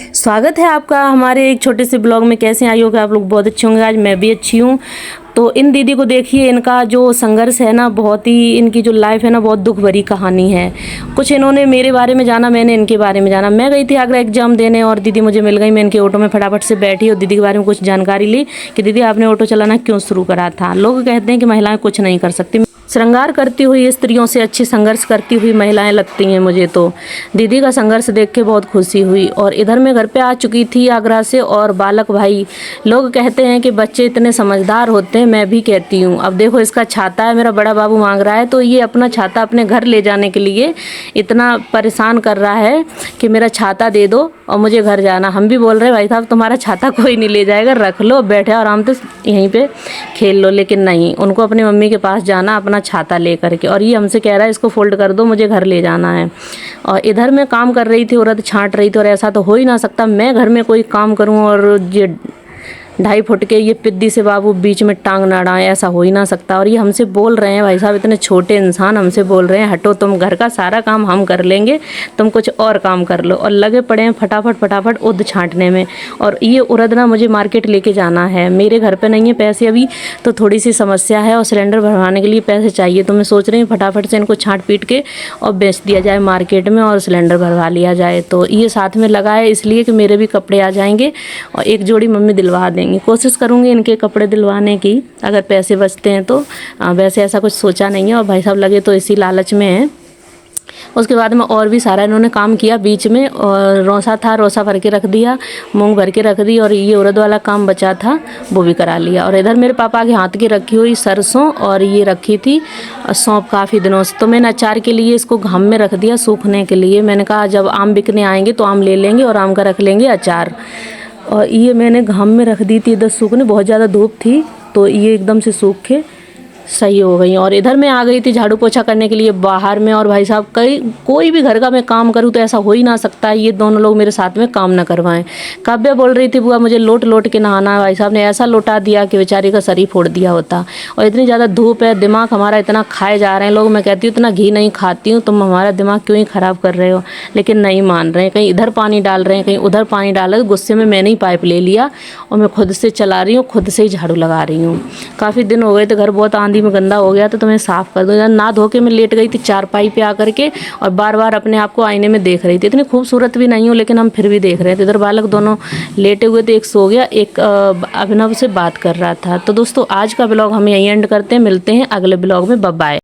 स्वागत है आपका हमारे एक छोटे से ब्लॉग में। कैसे आई हो कि आप लोग बहुत अच्छे होंगे। आज मैं भी अच्छी हूँ। तो इन दीदी को देखिए, इनका जो संघर्ष है ना, बहुत ही इनकी जो लाइफ है ना, बहुत दुख भरी कहानी है। कुछ इन्होंने मेरे बारे में जाना, मैंने इनके बारे में जाना। मैं गई थी आगरा एग्जाम देने और दीदी मुझे मिल गई। मैं इनके ऑटो में फटाफट से बैठी और दीदी के बारे में कुछ जानकारी ली कि दीदी आपने ऑटो चलाना क्यों शुरू करा था। लोग कहते हैं कि महिलाएं कुछ नहीं कर सकती, श्रृंगार करती हुई स्त्रियों से अच्छी संघर्ष करती हुई महिलाएं लगती हैं मुझे। तो दीदी का संघर्ष देख के बहुत खुशी हुई। और इधर मैं घर पे आ चुकी थी आगरा से। और बालक भाई, लोग कहते हैं कि बच्चे इतने समझदार होते हैं, मैं भी कहती हूँ। अब देखो, इसका छाता है, मेरा बड़ा बाबू मांग रहा है, तो ये अपना छाता अपने घर ले जाने के लिए इतना परेशान कर रहा है कि मेरा छाता दे दो और मुझे घर जाना। हम भी बोल रहे हैं भाई साहब तुम्हारा छाता कोई नहीं ले जाएगा, रख लो, बैठे आराम से यहीं पे खेल लो। लेकिन नहीं, उनको अपनी मम्मी के पास जाना अपना छाता ले करके। और ये हमसे कह रहा है इसको फोल्ड कर दो, मुझे घर ले जाना है। और इधर मैं काम कर रही थी, औरत छांट रही थी। और ऐसा तो हो ही ना सकता, मैं घर में कोई काम करूं और ये 2.5 फुट के ये पिद्दी से बाबू बीच में टांग ना अड़ाएं, ऐसा हो ही ना सकता। और ये हमसे बोल रहे हैं, भाई साहब इतने छोटे इंसान हमसे बोल रहे हैं हटो, तुम घर का सारा काम हम कर लेंगे, तुम कुछ और काम कर लो। और लगे पड़े हैं फटाफट उद छांटने में। और ये उड़द ना मुझे मार्केट लेके जाना है, मेरे घर पे नहीं है पैसे अभी, तो थोड़ी सी समस्या है और सिलेंडर भरवाने के लिए पैसे चाहिए। तो मैं सोच रही हूँ फटाफट से इनको छांट पीट के और बेच दिया जाए मार्केट में और सिलेंडर भरवा लिया जाए। तो ये साथ में लगा है इसलिए कि मेरे भी कपड़े आ जाएंगे और एक जोड़ी मम्मी दिलवा देंगे। कोशिश करूँगी इनके कपड़े दिलवाने की, अगर पैसे बचते हैं तो। वैसे ऐसा कुछ सोचा नहीं है और भाई साहब लगे तो इसी लालच में है। उसके बाद में और भी सारा इन्होंने काम किया बीच में। और रोसा था, रोसा भर के रख दिया, मूंग भर के रख दी। और ये उड़द वाला काम बचा था वो भी करा लिया। और इधर मेरे पापा के हाथ की रखी हुई सरसों और ये रखी थी सौंफ काफ़ी दिनों से। तो मैंने अचार के लिए इसको घाम में रख दिया सूखने के लिए। मैंने कहा जब आम बिकने आएंगे तो आम ले लेंगे और आम का रख लेंगे अचार। और ये मैंने घाम में रख दी थी इधर सूखने, बहुत ज़्यादा धूप थी तो ये एकदम से सूख के सही हो गई। और इधर मैं आ गई थी झाड़ू पोछा करने के लिए बाहर में। और भाई साहब कोई भी घर का मैं काम करूँ तो ऐसा हो ही ना सकता है ये दोनों लोग मेरे साथ में काम ना करवाएं। काव्या बोल रही थी बुआ मुझे लोट के नहाना है, भाई साहब ने ऐसा लौटा दिया कि बेचारी का शरीर फोड़ दिया होता। और इतनी ज़्यादा धूप है, दिमाग हमारा इतना खाए जा रहे हैं लोग। मैं कहती हूँ इतना घी नहीं खाती हूँ, तुम हमारा दिमाग क्यों ही ख़राब कर रहे हो। लेकिन नहीं मान रहे हैं, कहीं इधर पानी डाल रहे हैं, कहीं उधर पानी डाल रहे हैं। गुस्से में मैंने ही पाइप ले लिया और मैं खुद से चला रही हूँ, खुद से ही झाड़ू लगा रही हूँ। काफ़ी दिन हो गए थे, घर बहुत आंधी में गंदा हो गया तो मैं साफ़ कर दूँ। ना धो के मैं लेट गई थी चारपाई पे आकर के और बार बार अपने आप को आईने में देख रही थी। इतनी खूबसूरत भी नहीं हूँ लेकिन हम फिर भी देख रहे थे। इधर बालक दोनों लेटे हुए थे, एक सो गया, एक अभिनव से बात कर रहा था। तो दोस्तों आज का ब्लॉग हम यहीं एंड करते हैं, मिलते हैं अगले ब्लॉग में। Bye bye.